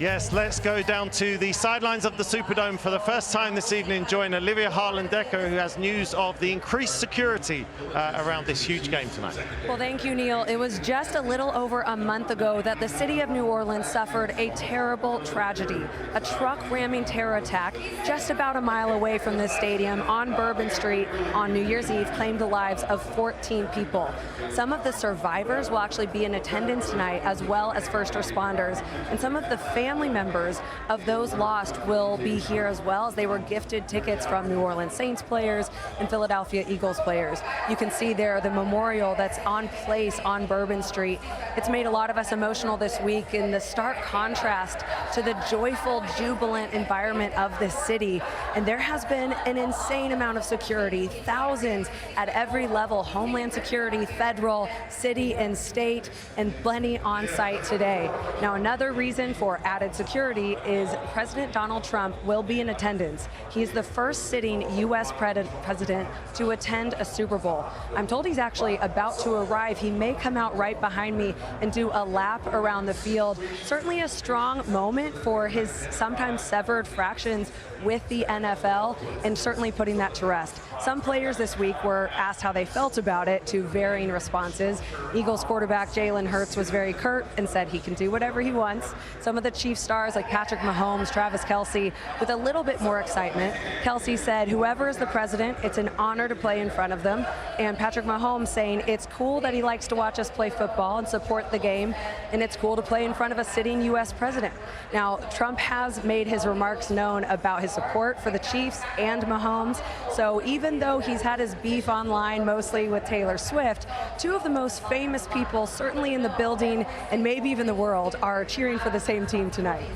Yes, let's go down to the sidelines of the Superdome for the first time this evening. Join Olivia Harlan Dekker, who has news of the increased security around this huge game tonight. Well, thank you, Neil. It was just a little over a month ago that the city of New Orleans suffered a terrible tragedy. A truck ramming terror attack just about a mile away from this stadium on Bourbon Street on New Year's Eve claimed the lives of 14 people. Some of the survivors will actually be in attendance tonight, as well as first responders, and some of the family members of those lost will be here as well, as they were gifted tickets from New Orleans Saints players and Philadelphia Eagles players. You can see there the memorial that's on place on Bourbon Street. It's made a lot of us emotional this week in the stark contrast to the joyful, jubilant environment of this city. And there has been an insane amount of security, thousands at every level, Homeland Security, federal, city, and state, and plenty on site today. Now, another reason for added security is President Donald Trump will be in attendance. He's the first sitting U.S. president to attend a Super Bowl. I'm told he's actually about to arrive. He may come out right behind me and do a lap around the field. Certainly a strong moment for his sometimes severed fractions with the NFL, and certainly putting that to rest. Some players this week were asked how they felt about it, to varying responses. Eagles quarterback Jalen Hurts was very curt and said he can do whatever he wants. Some of the Chiefs stars like Patrick Mahomes, Travis Kelce, with a little bit more excitement. Kelce said, whoever is the president, it's an honor to play in front of them. And Patrick Mahomes saying it's cool that he likes to watch us play football and support the game, and it's cool to play in front of a sitting U.S. president. Now, Trump has made his remarks known about his support for the Chiefs and Mahomes. So even though he's had his beef online, mostly with Taylor Swift, two of the most famous people, certainly in the building and maybe even the world, are cheering for the same team tonight.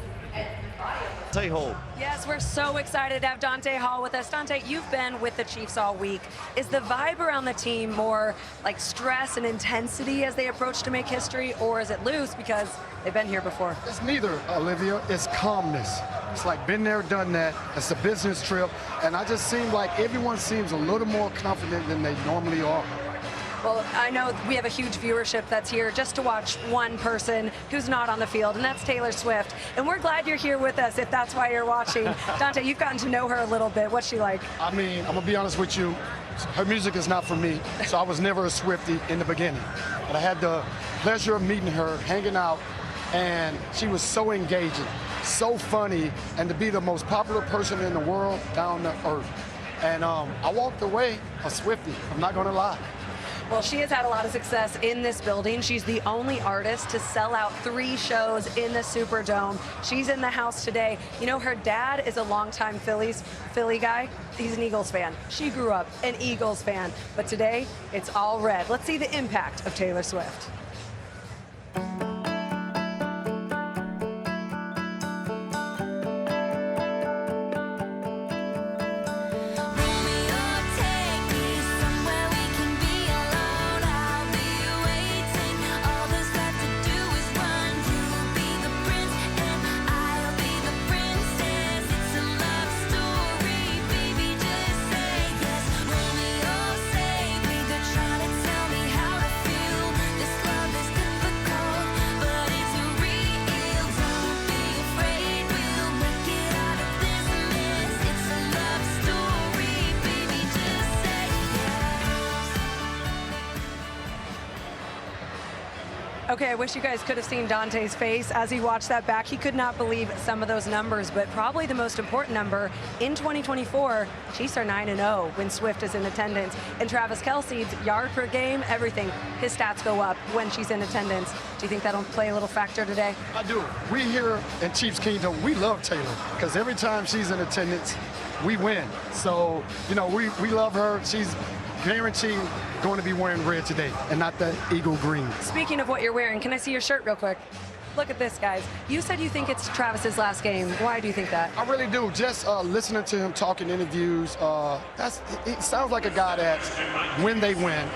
Dante Hall. Yes, we're so excited to have Dante Hall with us. Dante, you've been with the Chiefs all week. Is the vibe around the team more like stress and intensity as they approach to make history, or is it loose because they've been here before? It's neither, Olivia. It's calmness. It's like been there, done that. It's a business trip, and I just seem like everyone seems a little more confident than they normally are. Well, I know we have a huge viewership that's here just to watch one person who's not on the field, and that's Taylor Swift. And we're glad you're here with us if that's why you're watching. Dante, you've gotten to know her a little bit. What's she like? I mean, I'm going to be honest with you. Her music is not for me, so I was never a Swiftie in the beginning. But I had the pleasure of meeting her, hanging out, and she was so engaging, so funny, and to be the most popular person in the world down to earth. And I walked away a Swiftie. I'm not going to lie. Well, she has had a lot of success in this building. She's the only artist to sell out 3 shows in the Superdome. She's in the house today. You know, her dad is a longtime Philly guy. He's an Eagles fan. She grew up an Eagles fan. But today, it's all red. Let's see the impact of Taylor Swift. Okay, I wish you guys could have seen Dante's face as he watched that back. He could not believe some of those numbers, but probably the most important number in 2024, Chiefs are 9-0 when Swift is in attendance. And Travis Kelce's yard per game, everything, his stats go up when she's in attendance. Do you think that'll play a little factor today? I do. We here in Chiefs Kingdom, we love Taylor, because every time she's in attendance, we win. So, you know, we love her. She's guaranteed going to be wearing red today and not that eagle green. Speaking of what you're wearing, can I see your shirt real quick? Look at this, guys. You said you think it's Travis's last game. Why do you think that? I really do. Just listening to him talk in interviews, he sounds like a guy that when they win,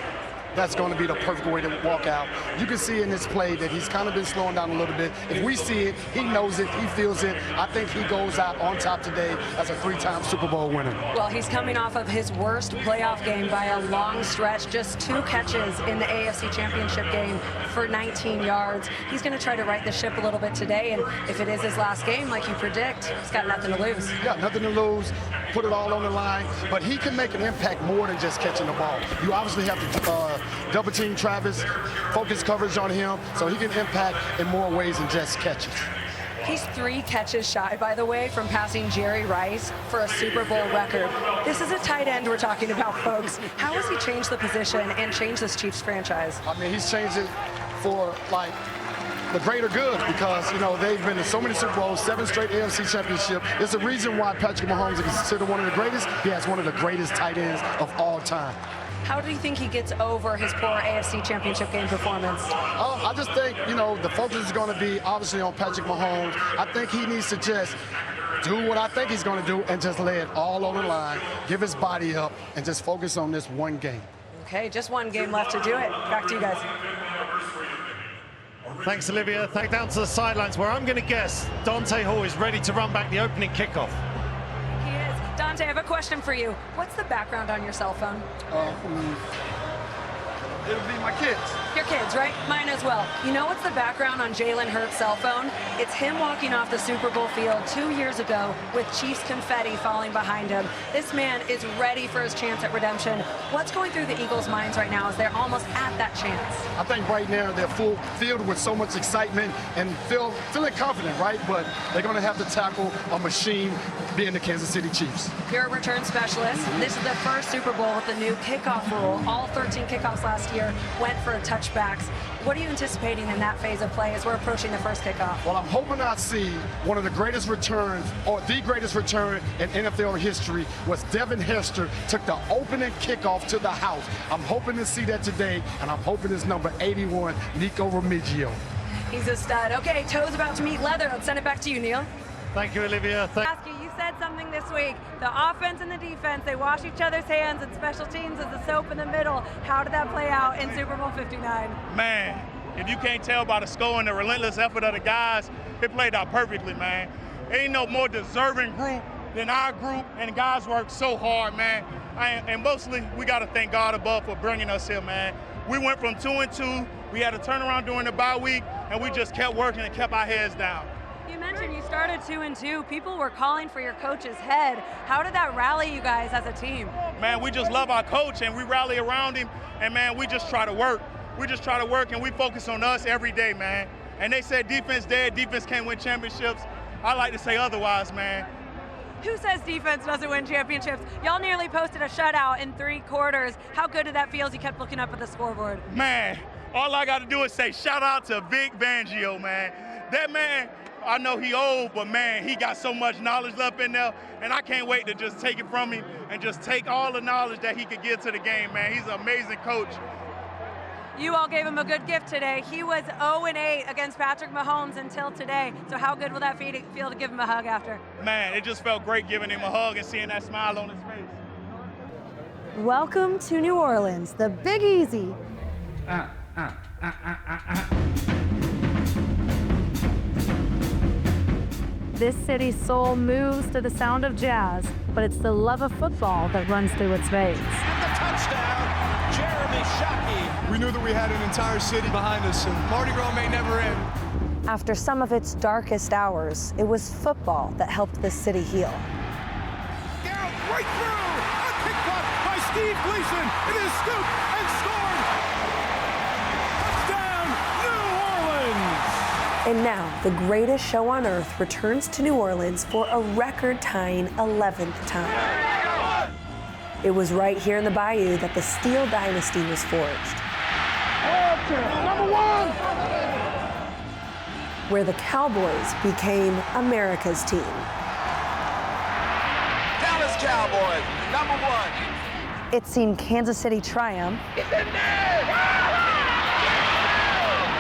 that's going to be the perfect way to walk out. You can see in this play that he's kind of been slowing down a little bit. If we see it, he knows it, he feels it. I think he goes out on top today as a 3-time Super Bowl winner. Well, he's coming off of his worst playoff game by a long stretch, just 2 catches in the AFC Championship game for 19 yards. He's going to try to right the ship a little bit today, and if it is his last game, like you predict, he's got nothing to lose. Yeah, nothing to lose, put it all on the line, but he can make an impact more than just catching the ball. You obviously have to double team Travis, focus coverage on him, so he can impact in more ways than just catches. He's 3 catches shy, by the way, from passing Jerry Rice for a Super Bowl record. This is a tight end we're talking about, folks. How has he changed the position and changed this Chiefs franchise? I mean, he's changed it for, like, the greater good because, you know, they've been in so many Super Bowls, 7 straight AFC Championship. There's a reason why Patrick Mahomes is considered one of the greatest. He has one of the greatest tight ends of all time. How do you think he gets over his poor AFC Championship game performance? I just think, you know, the focus is going to be obviously on Patrick Mahomes. I think he needs to just do what I think he's going to do and just lay it all on the line, give his body up, and just focus on this one game. Okay, just one game left to do it. Back to you guys. Thanks, Olivia. Thank down to the sidelines, where I'm going to guess Dante Hall is ready to run back the opening kickoff. He is. Dante, I have a question for you. What's the background on your cell phone? It'll be my kids. Your kids, right? Mine as well. You know what's the background on Jalen Hurts' cell phone? It's him walking off the Super Bowl field 2 years ago with Chiefs confetti falling behind him. This man is ready for his chance at redemption. What's going through the Eagles' minds right now as they're almost at that chance? I think right now they're filled with so much excitement and feeling confident, right? But they're going to have to tackle a machine being the Kansas City Chiefs. You're a return specialist. This is the first Super Bowl with the new kickoff rule. All 13 kickoffs last year went for touchbacks. What are you anticipating in that phase of play as we're approaching the first kickoff? Well, I'm hoping I see one of the greatest returns, or the greatest return in NFL history, was Devin Hester took the opening kickoff to the house. I'm hoping to see that today, and I'm hoping it's number 81, Nico Remigio. He's a stud. Okay, toes about to meet leather. Let's send it back to you, Neil. Thank you, Olivia. You said something this week. The offense and the defense, they wash each other's hands, and special teams is the soap in the middle. How did that play out in Super Bowl 59? Man, if you can't tell by the score and the relentless effort of the guys, it played out perfectly, man. Ain't no more deserving group than our group, and the guys worked so hard, man. And mostly, we got to thank God above for bringing us here, man. We went from 2-2. We had a turnaround during the bye week, and we just kept working and kept our heads down. You mentioned you started 2-2. People were calling for your coach's head. How did that rally you guys as a team? Man, we just love our coach, and we rally around him, and, man, we just try to work. We just try to work, and we focus on us every day, man. And they said defense dead, defense can't win championships. I like to say otherwise, man. Who says defense doesn't win championships? Y'all nearly posted a shutout in 3 quarters. How good did that feel as you kept looking up at the scoreboard? Man, all I got to do is say shout out to Vic Fangio, man. That man, I know he old, but man, he got so much knowledge left in there, and I can't wait to just take it from him and just take all the knowledge that he could give to the game, man. He's an amazing coach. You all gave him a good gift today. He was 0-8 against Patrick Mahomes until today. So how good will that feel to give him a hug after? Man, it just felt great giving him a hug and seeing that smile on his face. Welcome to New Orleans, the Big Easy. This city's soul moves to the sound of jazz, but it's the love of football that runs through its veins. And the touchdown, Jeremy Shockey. We knew that we had an entire city behind us, and Mardi Gras may never end. After some of its darkest hours, it was football that helped this city heal. Garrett right through, a kick cut by Steve Gleason. It is scooped and scored. Touchdown, New Orleans. And now, the greatest show on earth returns to New Orleans for a record-tying 11th time. It was right here in the Bayou that the Steel Dynasty was forged. Number 1! Where the Cowboys became America's team. Dallas Cowboys, number 1. It's seen Kansas City triumph. It's in there!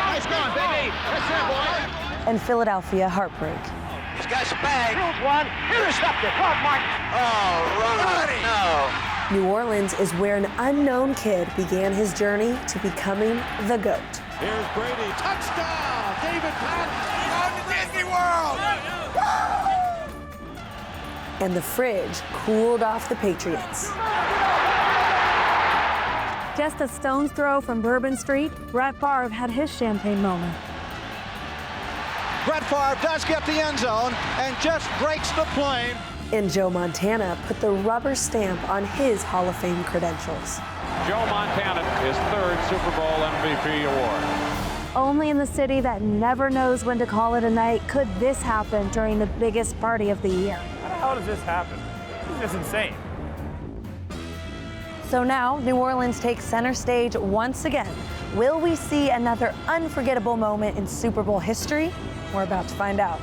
Nice going, baby. That's it, boy. And Philadelphia heartbreak. He's got some bag. Here's one. Intercepted. Oh, Mark. Oh, right. No. New Orleans is where an unknown kid began his journey to becoming the GOAT. Here's Brady. Touchdown! David Patton on to Disney World! And the fridge cooled off the Patriots. Just a stone's throw from Bourbon Street, Brett Favre had his champagne moment. Brett Favre does get the end zone and just breaks the plane. And Joe Montana put the rubber stamp on his Hall of Fame credentials. Joe Montana, his third Super Bowl MVP award. Only in the city that never knows when to call it a night could this happen during the biggest party of the year. How does this happen? This is insane. So now, New Orleans takes center stage once again. Will we see another unforgettable moment in Super Bowl history? We're about to find out.